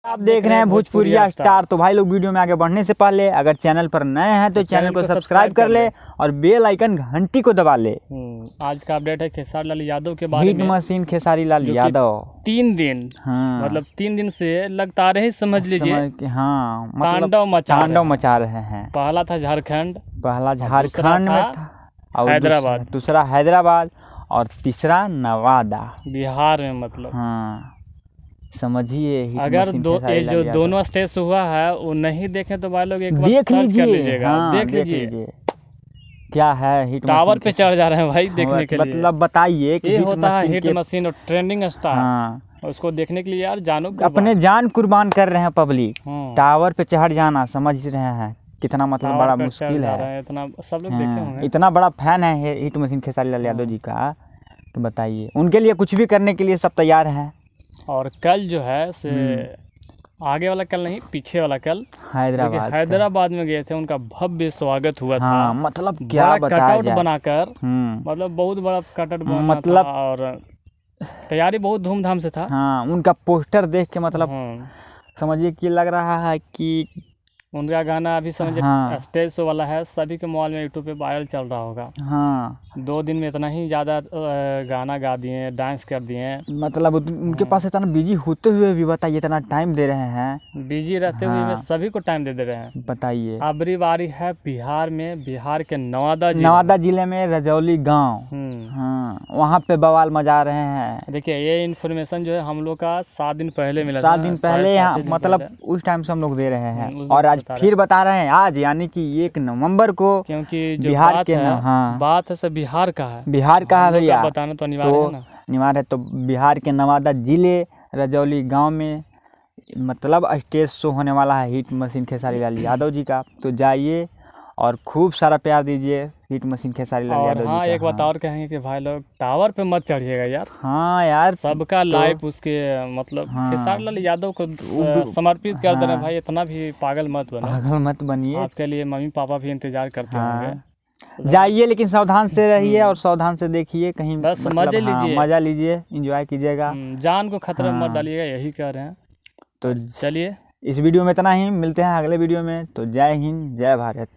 आप देख रहे हैं भोजपुरिया स्टार। तो भाई लोग वीडियो में आगे बढ़ने से पहले अगर चैनल पर नए हैं तो चैनल को सब्सक्राइब कर ले और बेल आइकन घंटी को दबा ले। आज का अपडेट है खेसारी लाल यादव के बारे में। हिट मशीन खेसारी लाल यादव 3 दिन मतलब 3 दिन से लगातार ही समझ लीजिए तांडव मचा रहे हैं। पहला था झारखंड में था, हैदराबाद, दूसरा हैदराबाद और तीसरा नवादा बिहार में। मतलब हाँ समझिए। अगर ये जो दोनों स्टेज हुआ है वो नहीं देखें तो भाई लोग एक बार देख लीजिएगा। हाँ, देख लीजिए क्या है। हिट टावर पे चढ़ जा रहे हैं भाई देखने के लिए। मतलब बताइए कि होता है हिट मशीन और ट्रेंडिंग स्टार। हाँ, उसको देखने के लिए यार अपने जान कुर्बान कर रहे हैं पब्लिक। टावर पे चढ़ जाना समझ रहे हैं कितना मतलब बड़ा मुश्किल है। इतना सब लोग देखे होंगे। इतना बड़ा फैन है हिट मशीन खेसारी लाल यादव जी का, तो बताइए उनके लिए कुछ भी करने के लिए सब तैयार हैं। और कल जो है से आगे वाला कल नहीं, पीछे वाला कल हैदराबाद में गए थे। उनका भव्य स्वागत हुआ था। मतलब क्या बताया जाए, बनाकर मतलब बहुत बड़ा कटआउट बना मतलब था और तैयारी बहुत धूमधाम से था। हाँ, उनका पोस्टर देख के मतलब समझिए कि लग रहा है कि उनका गाना अभी समझिए स्टेज शो वाला है। सभी के मोबाइल में यूट्यूब पे वायरल चल रहा होगा। हाँ, 2 दिन में इतना ही ज़्यादा गाना गा दिए, डांस कर दिए। मतलब उनके पास इतना बिजी होते हुए भी बताइए इतना टाइम दे रहे हैं। बिजी रहते हुए भी सभी को टाइम दे रहे हैं। बताइए अबरी बारी है बिहार में, बिहार के नवादा जिले में रजौली गाँव। हाँ, वहाँ पे बवाल मचा रहे हैं। देखिए ये इन्फॉर्मेशन जो है हम लोग का 7 दिन पहले मिला। 7 दिन पहले यहाँ मतलब उस टाइम से हम लोग दे रहे हैं और आज फिर बता रहे हैं आज यानी कि 1 नवंबर को। क्योंकि जो बिहार के बात है सब बिहार का है। बिहार का है भैया, बताना तो अनिवार्य है ना। अनिवार्य है। तो बिहार के नवादा जिले रजौली गांव में मतलब स्टेज शो होने वाला है हिट मशीन खेसारी लाल यादव जी का। तो जाइए और खूब सारा प्यार दीजिए हिट मशीन खेसारी लाल यादव जी का। एक बात और कहेंगे कि भाई लोग टावर पे मत चढ़िएगा यार। हाँ यार, सबका लाइफ उसके मतलब खेसारी लाल यादव को समर्पित कर दे रहे हैं भाई। इतना भी पागल मत बनिए। आपके लिए मम्मी पापा भी इंतजार करते होंगे। जाइए लेकिन सावधान से रहिए और सावधान से देखिए कहीं बस मजा लीजिए, एंजॉय कीजिएगा। जान को खतरे में मत डालिएगा, यही कह रहे हैं। तो चलिए इस वीडियो में इतना ही, मिलते हैं अगले वीडियो में। तो जय हिंद, जय भारत।